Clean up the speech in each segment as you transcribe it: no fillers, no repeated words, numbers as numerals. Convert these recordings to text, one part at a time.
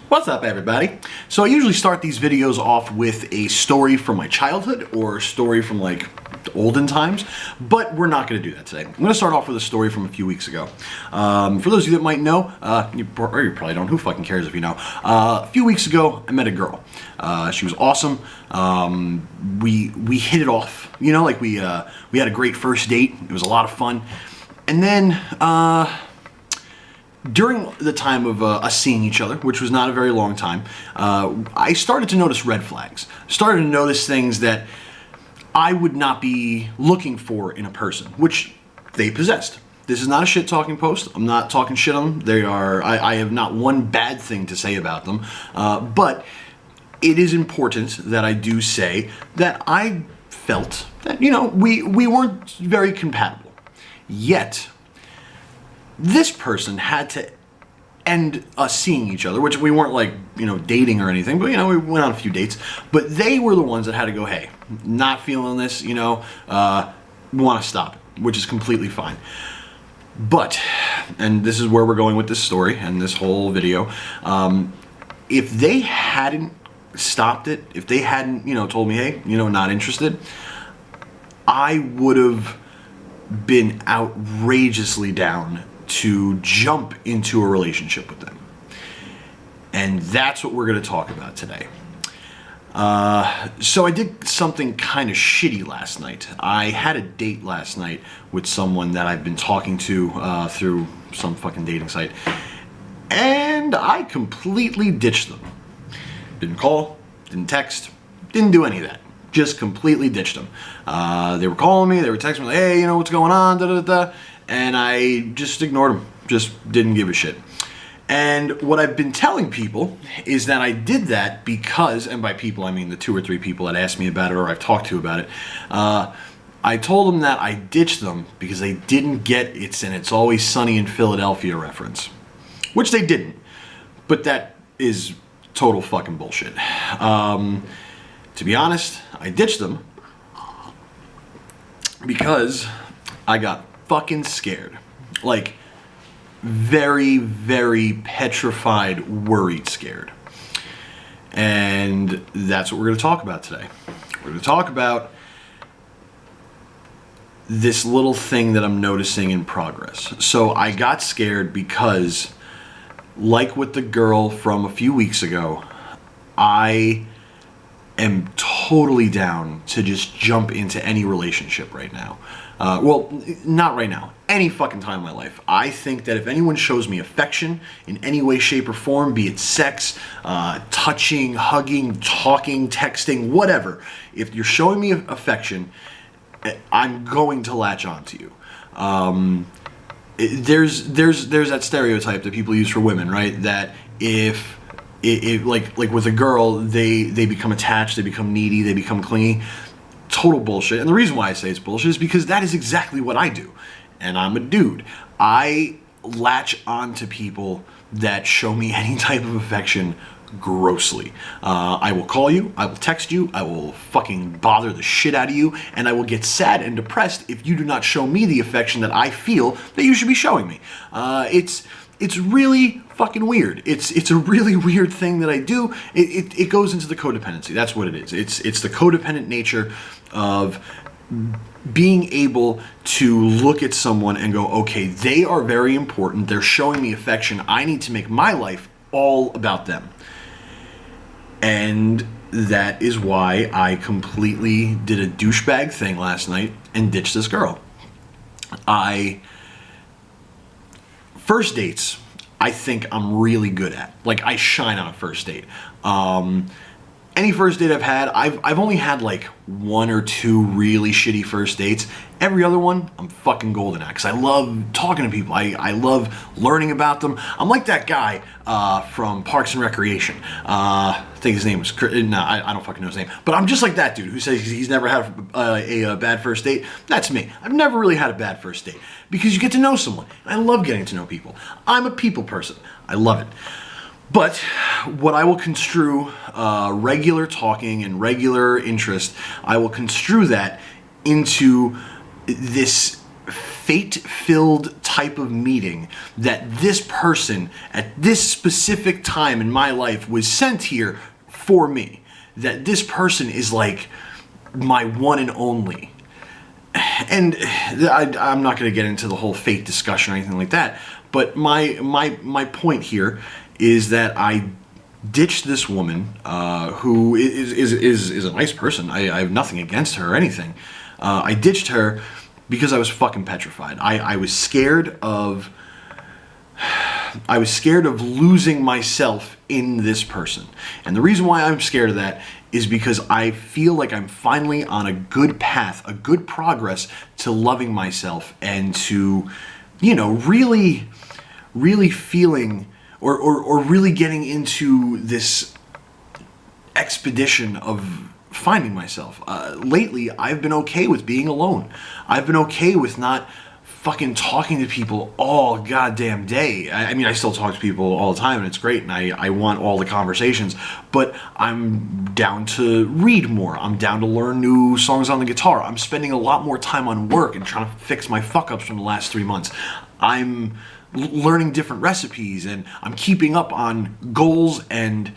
What's up, everybody? So I usually start these videos off with a story from my childhood or a story from like olden times, but we're not going to do that today. I'm going to start off with a story from a few weeks ago. For those of you that might know, you probably don't, who fucking cares if you know, a few weeks ago I met a girl. She was awesome. We hit it off, you know, like we had a great first date. It was a lot of fun. And then during the time of us seeing each other, which was not a very long time, I started to notice red flags. Started to notice things that I would not be looking for in a person, which they possessed. This is not a shit-talking post. I'm not talking shit on them. They are. I have not one bad thing to say about them, but it is important that I do say that I felt that, you know, we weren't very compatible. Yet this person had to end us seeing each other, which we weren't like, you know, dating or anything, but, you know, we went on a few dates. But they were the ones that had to go, hey, not feeling this, you know, we want to stop it, which is completely fine. But, and this is where we're going with this story and this whole video, if they hadn't stopped it, if they hadn't, you know, told me, hey, you know, not interested, I would have been outrageously down to jump into a relationship with them. And that's what we're going to talk about today. So I did something kind of shitty last night. I had a date last night with someone that I've been talking to through some fucking dating site. And I completely ditched them. Didn't call, didn't text, didn't do any of that. Just completely ditched them. They were calling me, they were texting me like, hey, you know, what's going on, da-da-da-da. And I just ignored them. Just didn't give a shit. And what I've been telling people is that I did that because, and by people I mean the 2 or 3 people that asked me about it or I've talked to about it, I told them that I ditched them because they didn't get It's Always Sunny in Philadelphia reference. Which they didn't. But that is total fucking bullshit. To be honest, I ditched them because I got fucking scared. Like, very, very petrified, worried scared. And that's what we're going to talk about today. We're going to talk about this little thing that I'm noticing in progress. So I got scared because, like with the girl from a few weeks ago, I am totally down to just jump into any relationship right now. Well, not right now. Any fucking time in my life. I think that if anyone shows me affection in any way, shape, or form, be it sex, touching, hugging, talking, texting, whatever, if you're showing me affection, I'm going to latch on to you. There's that stereotype that people use for women, right? That if like with a girl, they become attached, they become needy, they become clingy. Total bullshit. And the reason why I say it's bullshit is because that is exactly what I do. And I'm a dude. I latch on to people that show me any type of affection grossly. I will call you, I will text you, I will fucking bother the shit out of you, and I will get sad and depressed if you do not show me the affection that I feel that you should be showing me. It's really fucking weird. It's a really weird thing that I do. It goes into the codependency. That's what it is. It's the codependent nature of being able to look at someone and go, okay, they are very important. They're showing me affection. I need to make my life all about them. And that is why I completely did a douchebag thing last night and ditched this girl. First dates, I think I'm really good at. Like, I shine on a first date. Any first date I've had, I've only had like 1 or 2 really shitty first dates. Every other one, I'm fucking golden at, because I love talking to people. I love learning about them. I'm like that guy from Parks and Recreation. I think his name was, no, I don't fucking know his name. But I'm just like that dude who says he's never had a bad first date. That's me. I've never really had a bad first date, because you get to know someone. I love getting to know people. I'm a people person. I love it. But what I will construe regular talking and regular interest, I will construe that into this fate-filled type of meeting that this person at this specific time in my life was sent here for me. That this person is like my one and only. And I'm not going to get into the whole fate discussion or anything like that, but my point here is that I ditched this woman who is a nice person. I have nothing against her or anything. I ditched her because I was fucking petrified. I was scared of losing myself in this person. And the reason why I'm scared of that is because I feel like I'm finally on a good path, a good progress to loving myself and to, you know, really feeling or really getting into this expedition of finding myself. Lately, I've been okay with being alone. I've been okay with not fucking talking to people all goddamn day. I mean, I still talk to people all the time, and it's great, and I want all the conversations, but I'm down to read more. I'm down to learn new songs on the guitar. I'm spending a lot more time on work and trying to fix my fuck-ups from the last 3 months. I'm learning different recipes, and I'm keeping up on goals and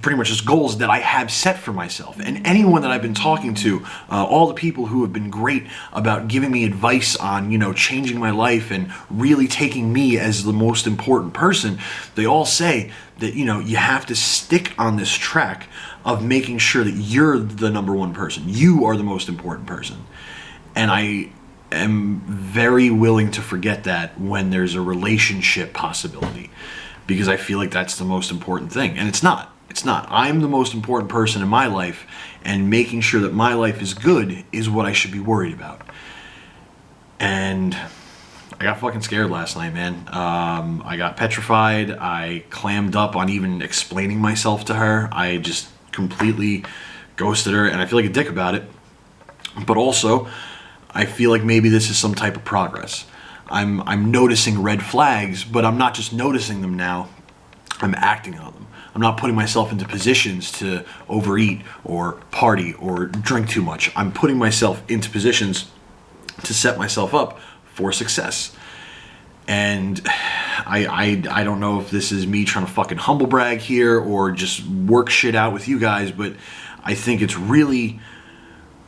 pretty much just goals that I have set for myself. And anyone that I've been talking to, all the people who have been great about giving me advice on, you know, changing my life and really taking me as the most important person, they all say that, you know, you have to stick on this track of making sure that you're the number one person. You are the most important person. And I am very willing to forget that when there's a relationship possibility, because I feel like that's the most important thing. And it's not. It's not. I'm the most important person in my life, and making sure that my life is good is what I should be worried about. And I got fucking scared last night, man. I got petrified. I clammed up on even explaining myself to her. I just completely ghosted her, and I feel like a dick about it. But also, I feel like maybe this is some type of progress. I'm noticing red flags, but I'm not just noticing them now. I'm acting on them. I'm not putting myself into positions to overeat or party or drink too much. I'm putting myself into positions to set myself up for success. And I don't know if this is me trying to fucking humble brag here or just work shit out with you guys, but I think it's really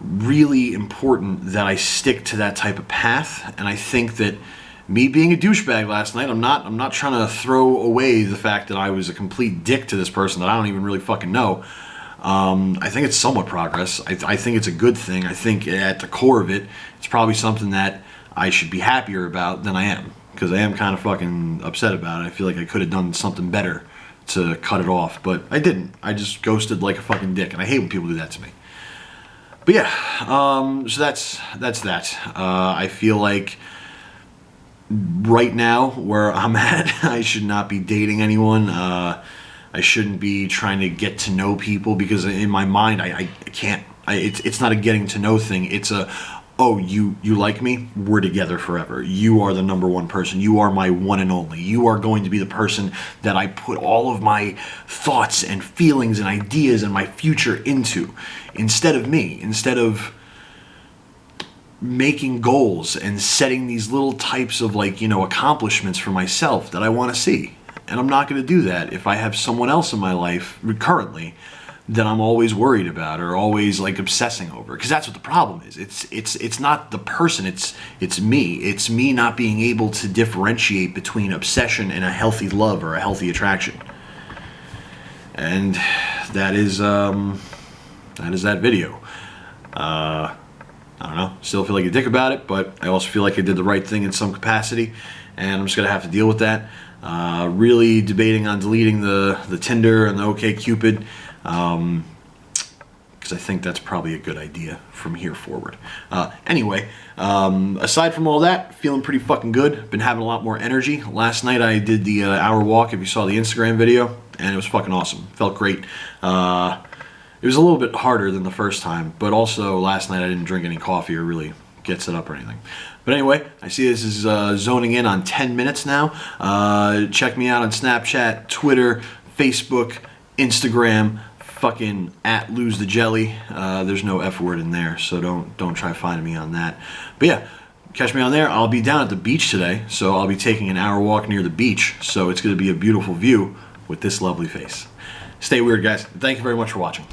important that I stick to that type of path. And I think that me being a douchebag last night, I'm not trying to throw away the fact that I was a complete dick to this person that I don't even really fucking know. I think it's somewhat progress. I think it's a good thing. I think at the core of it, it's probably something that I should be happier about than I am, because I am kind of fucking upset about it. I feel like I could have done something better to cut it off, but I didn't. I just ghosted like a fucking dick, and I hate when people do that to me. But yeah, so that's that. I feel like right now where I'm at, I should not be dating anyone. I shouldn't be trying to get to know people, because in my mind I can't. It's not a getting to know thing. It's a, oh, you like me? We're together forever. You are the number one person. You are my one and only. You are going to be the person that I put all of my thoughts and feelings and ideas and my future into, instead of me. Instead of making goals and setting these little types of, like, you know, accomplishments for myself that I want to see. And I'm not going to do that if I have someone else in my life currently that I'm always worried about or always like obsessing over, because that's what the problem is. It's not the person, it's me. It's me not being able to differentiate between obsession and a healthy love or a healthy attraction. And that is that video. I don't know, still feel like a dick about it, but I also feel like I did the right thing in some capacity, and I'm just gonna have to deal with that. Really debating on deleting the Tinder and the OkCupid, because I think that's probably a good idea from here forward. Anyway, aside from all that, feeling pretty fucking good. Been having a lot more energy. Last night I did the hour walk, if you saw the Instagram video, and it was fucking awesome. Felt great. It was a little bit harder than the first time, but also last night I didn't drink any coffee or really get set up or anything. But anyway, I see this is zoning in on 10 minutes now. Check me out on Snapchat, Twitter, Facebook, Instagram, fucking at @LoseTheJelly. There's no F word in there, so don't try finding me on that. But yeah, catch me on there. I'll be down at the beach today, so I'll be taking an hour walk near the beach, so it's going to be a beautiful view with this lovely face. Stay weird, guys. Thank you very much for watching.